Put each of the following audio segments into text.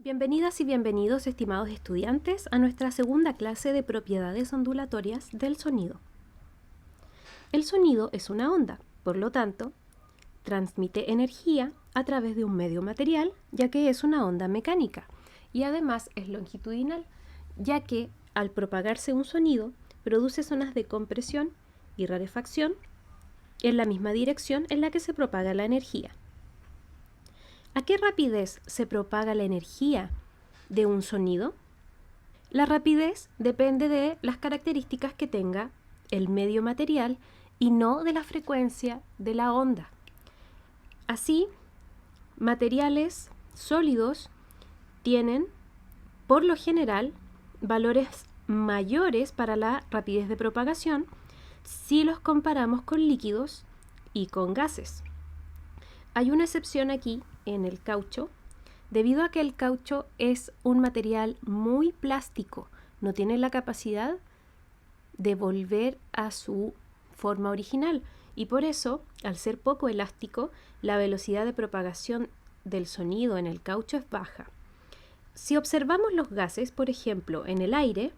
Bienvenidas y bienvenidos, estimados estudiantes, a nuestra segunda clase de propiedades ondulatorias del sonido. El sonido es una onda, por lo tanto, transmite energía a través de un medio material, ya que es una onda mecánica, y además es longitudinal, ya que al propagarse un sonido, produce zonas de compresión y rarefacción en la misma dirección en la que se propaga la energía. ¿A qué rapidez se propaga la energía de un sonido? La rapidez depende de las características que tenga el medio material y no de la frecuencia de la onda. Así, materiales sólidos tienen, por lo general, valores mayores para la rapidez de propagación si los comparamos con líquidos y con gases. Hay una excepción aquí en el caucho, debido a que el caucho es un material muy plástico, no tiene la capacidad de volver a su forma original y por eso, al ser poco elástico, la velocidad de propagación del sonido en el caucho es baja. Si observamos los gases, por ejemplo, en el aire,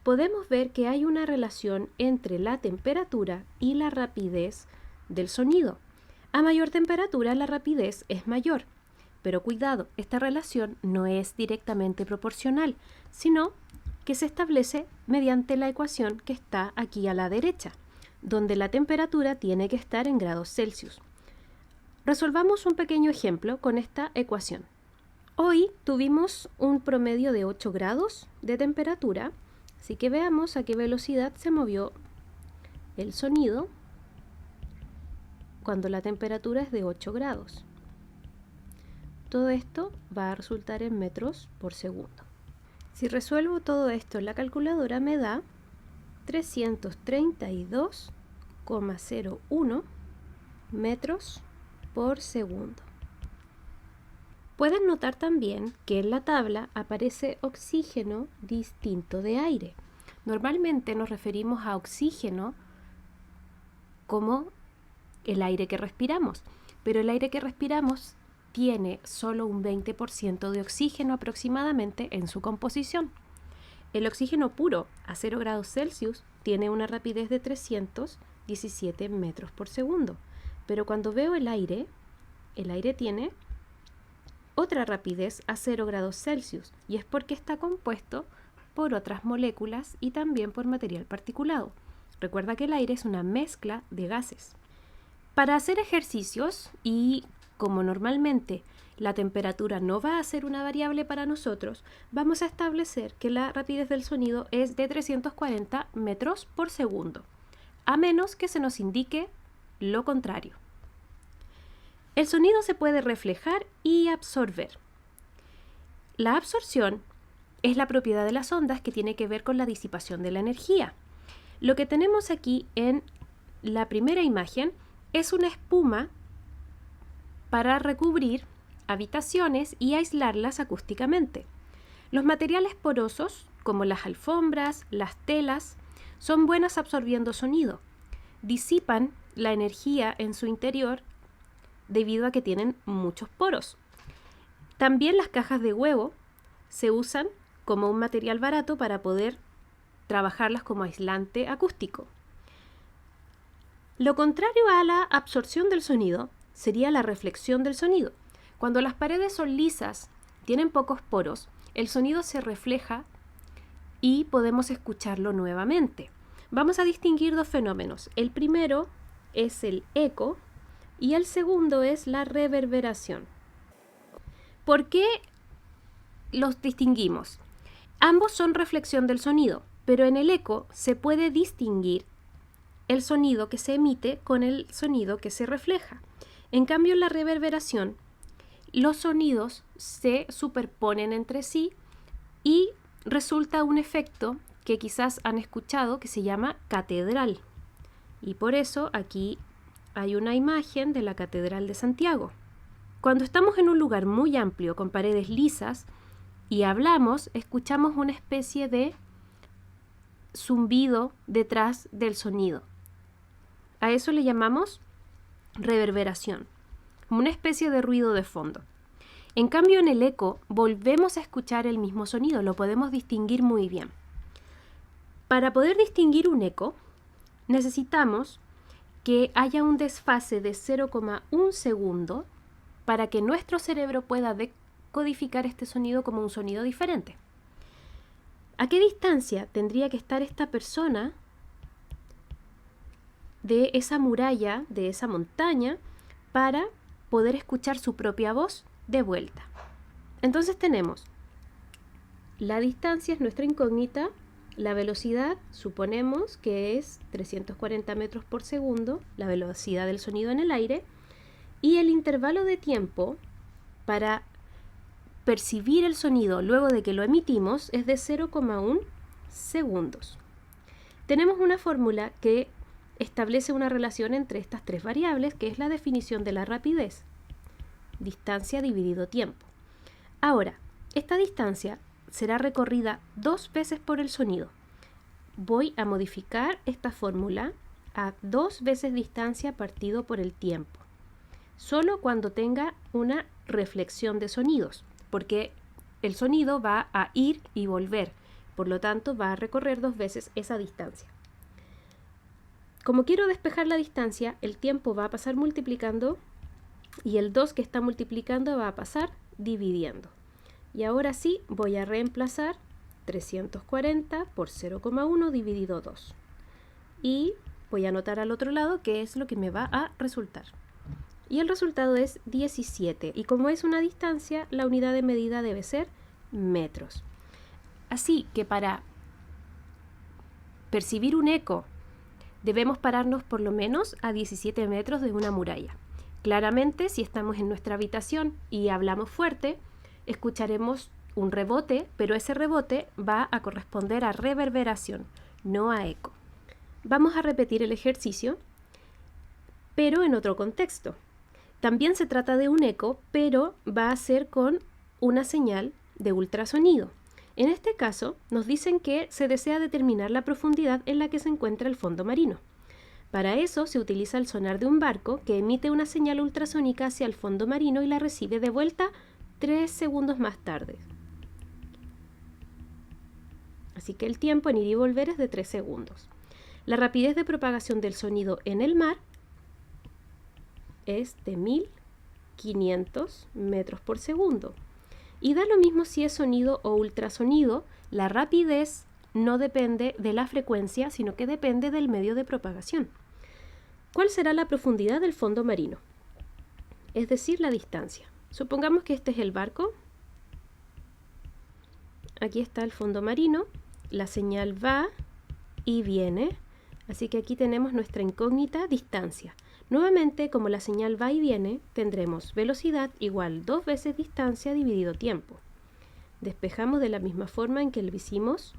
podemos ver que hay una relación entre la temperatura y la rapidez del sonido. A mayor temperatura, la rapidez es mayor. Pero cuidado, esta relación no es directamente proporcional, sino que se establece mediante la ecuación que está aquí a la derecha, donde la temperatura tiene que estar en grados Celsius. Resolvamos un pequeño ejemplo con esta ecuación. Hoy tuvimos un promedio de 8 grados de temperatura, así que veamos a qué velocidad se movió el sonido cuando la temperatura es de 8 grados. Todo esto va a resultar en metros por segundo. Si resuelvo todo esto en la calculadora me da 332,01 metros por segundo. Pueden notar también que en la tabla aparece oxígeno distinto de aire. Normalmente nos referimos a oxígeno como el aire que respiramos, pero el aire que respiramos tiene solo un 20% de oxígeno aproximadamente en su composición. El oxígeno puro a 0 grados Celsius tiene una rapidez de 317 metros por segundo, pero cuando veo el aire tiene otra rapidez a 0 grados Celsius y es porque está compuesto por otras moléculas y también por material particulado. Recuerda que el aire es una mezcla de gases. Para hacer ejercicios y como normalmente la temperatura no va a ser una variable para nosotros, vamos a establecer que la rapidez del sonido es de 340 metros por segundo, a menos que se nos indique lo contrario. El sonido se puede reflejar y absorber. La absorción es la propiedad de las ondas que tiene que ver con la disipación de la energía. Lo que tenemos aquí en la primera imagen es una espuma para recubrir habitaciones y aislarlas acústicamente. Los materiales porosos, como las alfombras, las telas, son buenas absorbiendo sonido. Disipan la energía en su interior debido a que tienen muchos poros. También las cajas de huevo se usan como un material barato para poder trabajarlas como aislante acústico. Lo contrario a la absorción del sonido sería la reflexión del sonido. Cuando las paredes son lisas, tienen pocos poros, el sonido se refleja y podemos escucharlo nuevamente. Vamos a distinguir dos fenómenos. El primero es el eco y el segundo es la reverberación. ¿Por qué los distinguimos? Ambos son reflexión del sonido, pero en el eco se puede distinguir el sonido que se emite con el sonido que se refleja. En cambio, en la reverberación, los sonidos se superponen entre sí y resulta un efecto que quizás han escuchado que se llama catedral. Y por eso aquí hay una imagen de la Catedral de Santiago. Cuando estamos en un lugar muy amplio con paredes lisas y hablamos, escuchamos una especie de zumbido detrás del sonido. A eso le llamamos reverberación, una especie de ruido de fondo. En cambio, en el eco volvemos a escuchar el mismo sonido, lo podemos distinguir muy bien. Para poder distinguir un eco, necesitamos que haya un desfase de 0,1 segundo para que nuestro cerebro pueda decodificar este sonido como un sonido diferente. ¿A qué distancia tendría que estar esta persona de esa muralla, de esa montaña, para poder escuchar su propia voz de vuelta? Entonces tenemos la distancia, es nuestra incógnita, la velocidad, suponemos que es 340 metros por segundo, la velocidad del sonido en el aire, y el intervalo de tiempo para percibir el sonido luego de que lo emitimos es de 0,1 segundos. Tenemos una fórmula que establece una relación entre estas tres variables, que es la definición de la rapidez. Distancia dividido tiempo. Ahora, esta distancia será recorrida 2 veces por el sonido. Voy a modificar esta fórmula a 2 veces distancia partido por el tiempo, solo cuando tenga una reflexión de sonidos, porque el sonido va a ir y volver, por lo tanto va a recorrer 2 veces esa distancia. Como quiero despejar la distancia, el tiempo va a pasar multiplicando y el 2 que está multiplicando va a pasar dividiendo. Y ahora sí voy a reemplazar 340 por 0,1 dividido 2. Y voy a anotar al otro lado qué es lo que me va a resultar. Y el resultado es 17. Y como es una distancia, la unidad de medida debe ser metros. Así que para percibir un eco, debemos pararnos por lo menos a 17 metros de una muralla. Claramente, si estamos en nuestra habitación y hablamos fuerte, escucharemos un rebote, pero ese rebote va a corresponder a reverberación, no a eco. Vamos a repetir el ejercicio, pero en otro contexto. También se trata de un eco, pero va a ser con una señal de ultrasonido. En este caso, nos dicen que se desea determinar la profundidad en la que se encuentra el fondo marino. Para eso se utiliza el sonar de un barco que emite una señal ultrasónica hacia el fondo marino y la recibe de vuelta 3 segundos más tarde. Así que el tiempo en ir y volver es de 3 segundos. La rapidez de propagación del sonido en el mar es de 1500 metros por segundo. Y da lo mismo si es sonido o ultrasonido, la rapidez no depende de la frecuencia, sino que depende del medio de propagación. ¿Cuál será la profundidad del fondo marino? Es decir, la distancia. Supongamos que este es el barco. Aquí está el fondo marino. La señal va y viene. Así que aquí tenemos nuestra incógnita distancia. Nuevamente, como la señal va y viene, tendremos velocidad igual 2 veces distancia dividido tiempo. Despejamos de la misma forma en que lo hicimos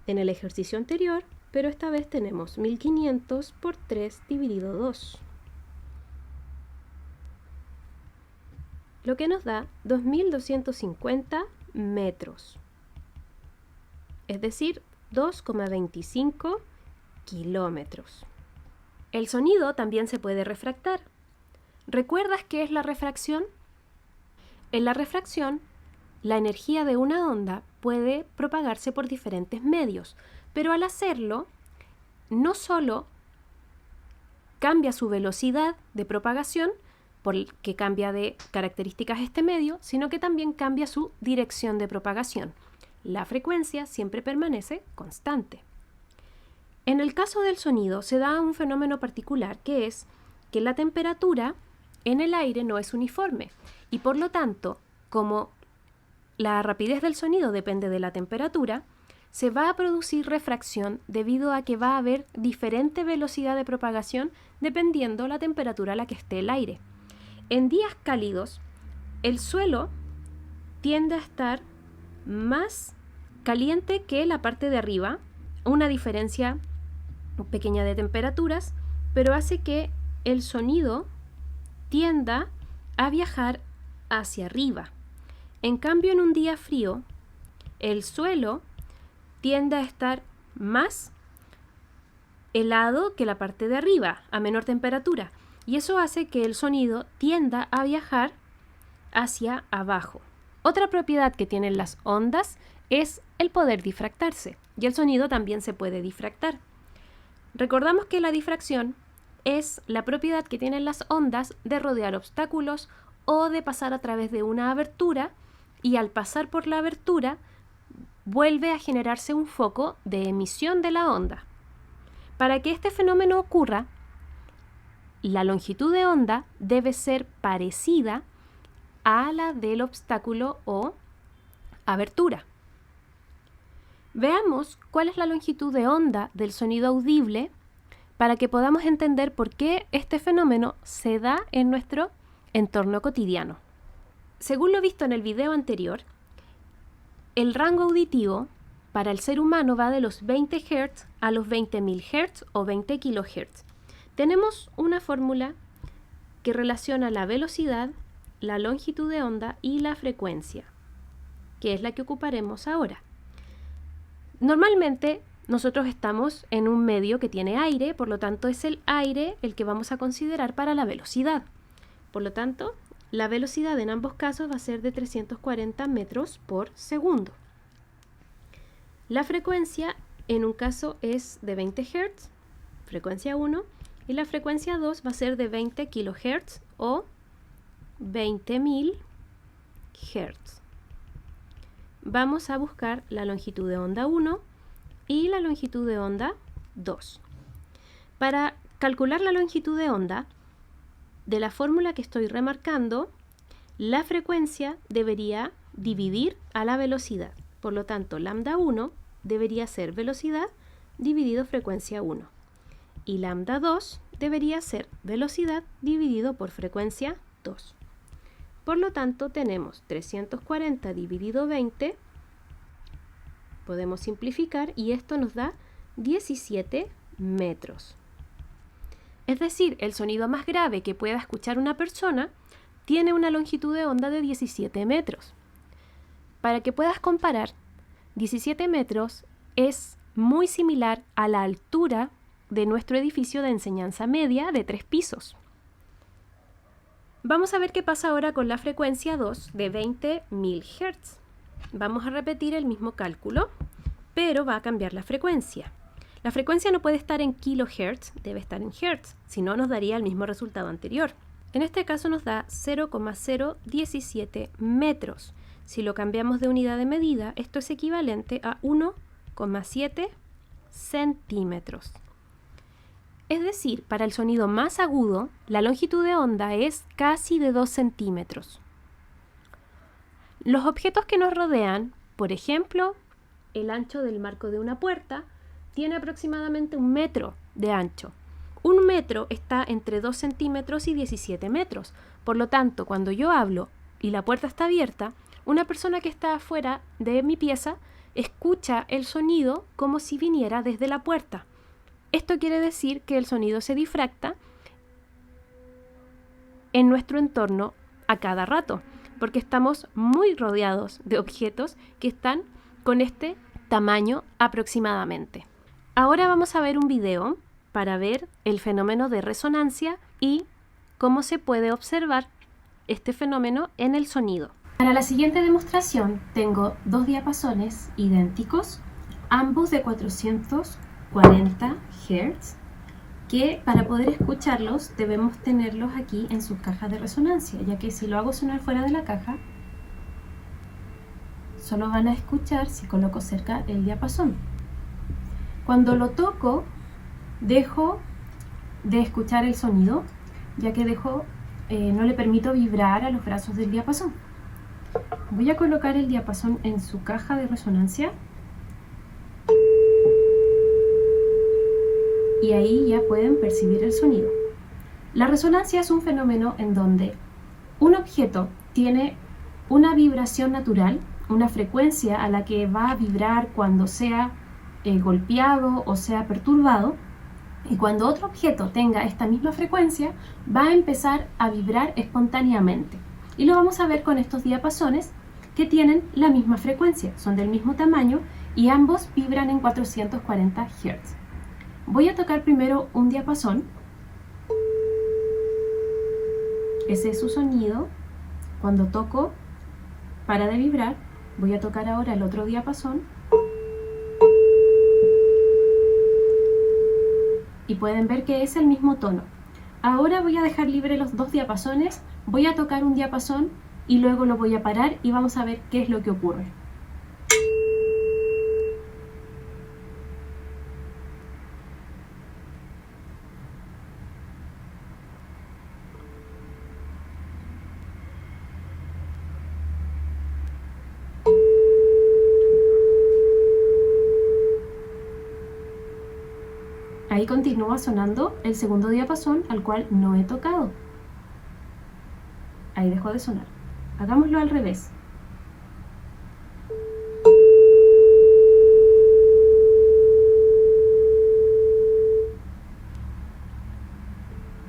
en el ejercicio anterior, pero esta vez tenemos 1500 por 3 dividido 2. Lo que nos da 2250 metros. Es decir, 2,25 kilómetros. El sonido también se puede refractar. ¿Recuerdas qué es la refracción? En la refracción, la energía de una onda puede propagarse por diferentes medios, pero al hacerlo, no cambia su velocidad de propagación, porque cambia de características este medio, sino que también cambia su dirección de propagación. La frecuencia siempre permanece constante. En el caso del sonido se da un fenómeno particular, que es que la temperatura en el aire no es uniforme y por lo tanto, como la rapidez del sonido depende de la temperatura, se va a producir refracción debido a que va a haber diferente velocidad de propagación dependiendo la temperatura a la que esté el aire. En días cálidos, el suelo tiende a estar más caliente que la parte de arriba, una diferencia pequeña de temperaturas, pero hace que el sonido tienda a viajar hacia arriba. En cambio, en un día frío, el suelo tiende a estar más helado que la parte de arriba, a menor temperatura, y eso hace que el sonido tienda a viajar hacia abajo. Otra propiedad que tienen las ondas es el poder difractarse, y el sonido también se puede difractar. Recordamos que la difracción es la propiedad que tienen las ondas de rodear obstáculos o de pasar a través de una abertura, y al pasar por la abertura vuelve a generarse un foco de emisión de la onda. Para que este fenómeno ocurra, la longitud de onda debe ser parecida a la del obstáculo o abertura. Veamos cuál es la longitud de onda del sonido audible para que podamos entender por qué este fenómeno se da en nuestro entorno cotidiano. Según lo visto en el video anterior, el rango auditivo para el ser humano va de los 20 Hz a los 20.000 Hz o 20 kHz. Tenemos una fórmula que relaciona la velocidad, la longitud de onda y la frecuencia, que es la que ocuparemos ahora. Normalmente nosotros estamos en un medio que tiene aire, por lo tanto es el aire el que vamos a considerar para la velocidad. Por lo tanto, la velocidad en ambos casos va a ser de 340 metros por segundo. La frecuencia en un caso es de 20 Hz, frecuencia 1, y la frecuencia 2 va a ser de 20 kHz o 20.000 Hz. Vamos a buscar la longitud de onda 1 y la longitud de onda 2. Para calcular la longitud de onda, de la fórmula que estoy remarcando, la frecuencia debería dividir a la velocidad. Por lo tanto, lambda 1 debería ser velocidad dividido frecuencia 1. Y lambda 2 debería ser velocidad dividido por frecuencia 2. Por lo tanto, tenemos 340 dividido 20, podemos simplificar, y esto nos da 17 metros. Es decir, el sonido más grave que pueda escuchar una persona tiene una longitud de onda de 17 metros. Para que puedas comparar, 17 metros es muy similar a la altura de nuestro edificio de enseñanza media de 3 pisos. Vamos a ver qué pasa ahora con la frecuencia 2 de 20.000 Hz. Vamos a repetir el mismo cálculo, pero va a cambiar la frecuencia. La frecuencia no puede estar en kilohertz, debe estar en hertz, si no nos daría el mismo resultado anterior. En este caso nos da 0,017 metros. Si lo cambiamos de unidad de medida, esto es equivalente a 1,7 centímetros. Es decir, para el sonido más agudo, la longitud de onda es casi de 2 centímetros. Los objetos que nos rodean, por ejemplo, el ancho del marco de una puerta, tiene aproximadamente 1 metro de ancho. 1 metro está entre 2 centímetros y 17 metros. Por lo tanto, cuando yo hablo y la puerta está abierta, una persona que está afuera de mi pieza escucha el sonido como si viniera desde la puerta. Esto quiere decir que el sonido se difracta en nuestro entorno a cada rato, porque estamos muy rodeados de objetos que están con este tamaño aproximadamente. Ahora vamos a ver un video para ver el fenómeno de resonancia y cómo se puede observar este fenómeno en el sonido. Para la siguiente demostración tengo 2 diapasones idénticos, ambos de 440 Hz, que para poder escucharlos debemos tenerlos aquí en sus cajas de resonancia, ya que si lo hago sonar fuera de la caja, solo van a escuchar si coloco cerca el diapasón. Cuando lo toco, dejo de escuchar el sonido, ya que no le permito vibrar a los brazos del diapasón. Voy a colocar el diapasón en su caja de resonancia y ahí ya pueden percibir el sonido. La resonancia es un fenómeno en donde un objeto tiene una vibración natural, una frecuencia a la que va a vibrar cuando sea golpeado o sea perturbado, y cuando otro objeto tenga esta misma frecuencia va a empezar a vibrar espontáneamente. Y lo vamos a ver con estos diapasones que tienen la misma frecuencia, son del mismo tamaño y ambos vibran en 440 Hz. Voy a tocar primero un diapasón. Ese es su sonido. Cuando toco, para de vibrar. Voy a tocar ahora el otro diapasón. Y pueden ver que es el mismo tono. Ahora voy a dejar libre los dos diapasones, voy a tocar un diapasón y luego lo voy a parar y vamos a ver qué es lo que ocurre. Ahí continúa sonando el segundo diapasón al cual no he tocado. Ahí dejó de sonar. Hagámoslo al revés.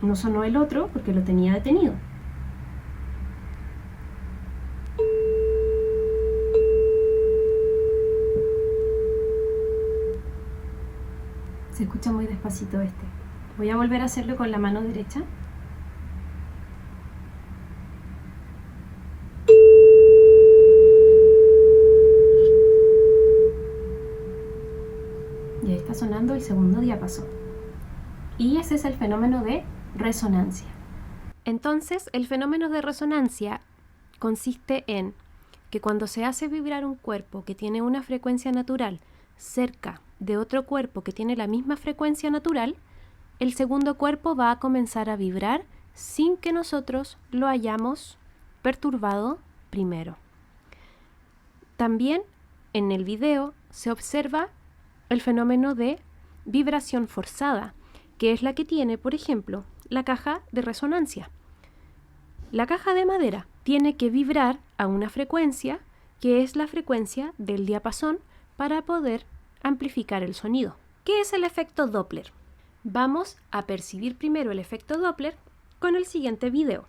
No sonó el otro porque lo tenía detenido. Se escucha muy despacito este. Voy a volver a hacerlo con la mano derecha. Y ahí está sonando el segundo diapasón. Y ese es el fenómeno de resonancia. Entonces, el fenómeno de resonancia consiste en que cuando se hace vibrar un cuerpo que tiene una frecuencia natural cerca de otro cuerpo que tiene la misma frecuencia natural, el segundo cuerpo va a comenzar a vibrar sin que nosotros lo hayamos perturbado primero. También en el video se observa el fenómeno de vibración forzada, que es la que tiene, por ejemplo, la caja de resonancia. La caja de madera tiene que vibrar a una frecuencia que es la frecuencia del diapasón para poder amplificar el sonido. ¿Qué es el efecto Doppler? Vamos a percibir primero el efecto Doppler con el siguiente video.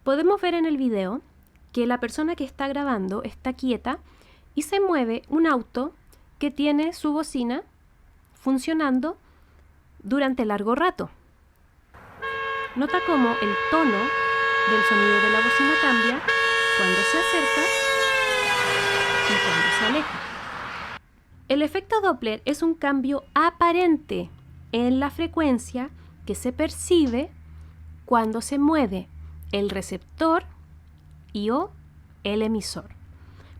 Podemos ver en el video que la persona que está grabando está quieta y se mueve un auto que tiene su bocina funcionando durante largo rato. Nota cómo el tono del sonido de la bocina cambia cuando se acerca y cuando se aleja. El efecto Doppler es un cambio aparente en la frecuencia que se percibe cuando se mueve el receptor y/o el emisor.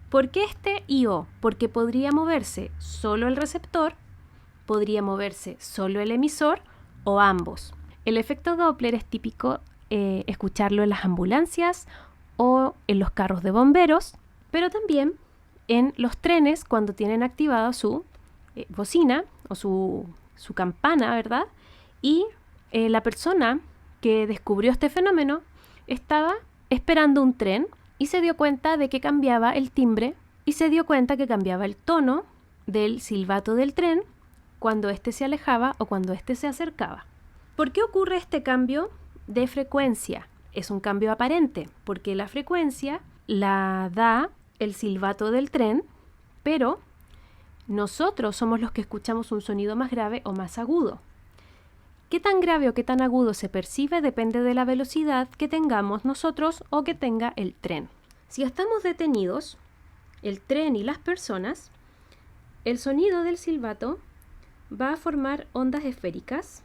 ¿Por qué este y/o? Porque podría moverse solo el receptor, podría moverse solo el emisor o ambos. El efecto Doppler es típico escucharlo en las ambulancias o en los carros de bomberos, pero también en los trenes cuando tienen activada su bocina o su campana, ¿verdad? Y la persona que descubrió este fenómeno estaba esperando un tren y se dio cuenta de que cambiaba el timbre y se dio cuenta que cambiaba el tono del silbato del tren cuando éste se alejaba o cuando éste se acercaba. ¿Por qué ocurre este cambio de frecuencia? Es un cambio aparente, porque la frecuencia la da el silbato del tren, pero nosotros somos los que escuchamos un sonido más grave o más agudo. ¿Qué tan grave o qué tan agudo se percibe? Depende de la velocidad que tengamos nosotros o que tenga el tren. Si estamos detenidos, el tren y las personas, el sonido del silbato va a formar ondas esféricas.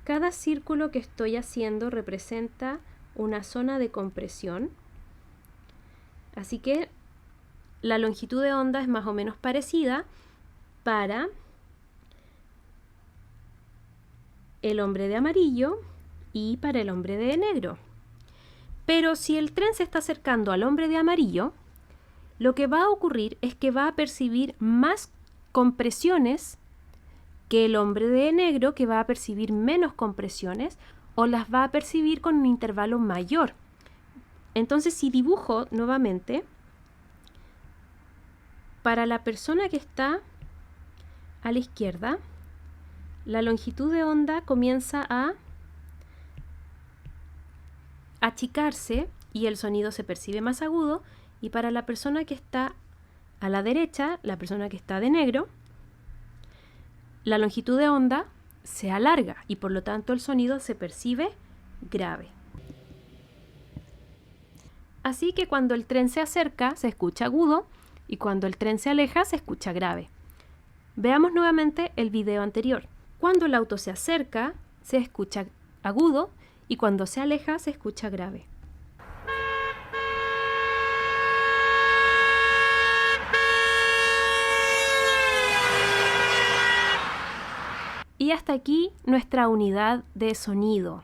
Cada círculo que estoy haciendo representa una zona de compresión. Así que la longitud de onda es más o menos parecida para el hombre de amarillo y para el hombre de negro. Pero si el tren se está acercando al hombre de amarillo, lo que va a ocurrir es que va a percibir más compresiones que el hombre de negro, que va a percibir menos compresiones o las va a percibir con un intervalo mayor. Entonces, si dibujo nuevamente, para la persona que está a la izquierda, la longitud de onda comienza a achicarse y el sonido se percibe más agudo, Y para la persona que está a la derecha, la persona que está de negro, la longitud de onda se alarga y por lo tanto el sonido se percibe grave. Así que cuando el tren se acerca se escucha agudo y cuando el tren se aleja se escucha grave. Veamos nuevamente el video anterior. Cuando el auto se acerca se escucha agudo y cuando se aleja se escucha grave. Y hasta aquí nuestra unidad de sonido.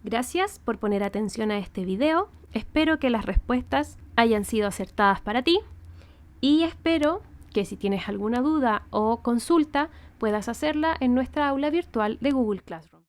Gracias por poner atención a este video. Espero que las respuestas hayan sido acertadas para ti y espero que si tienes alguna duda o consulta puedas hacerla en nuestra aula virtual de Google Classroom.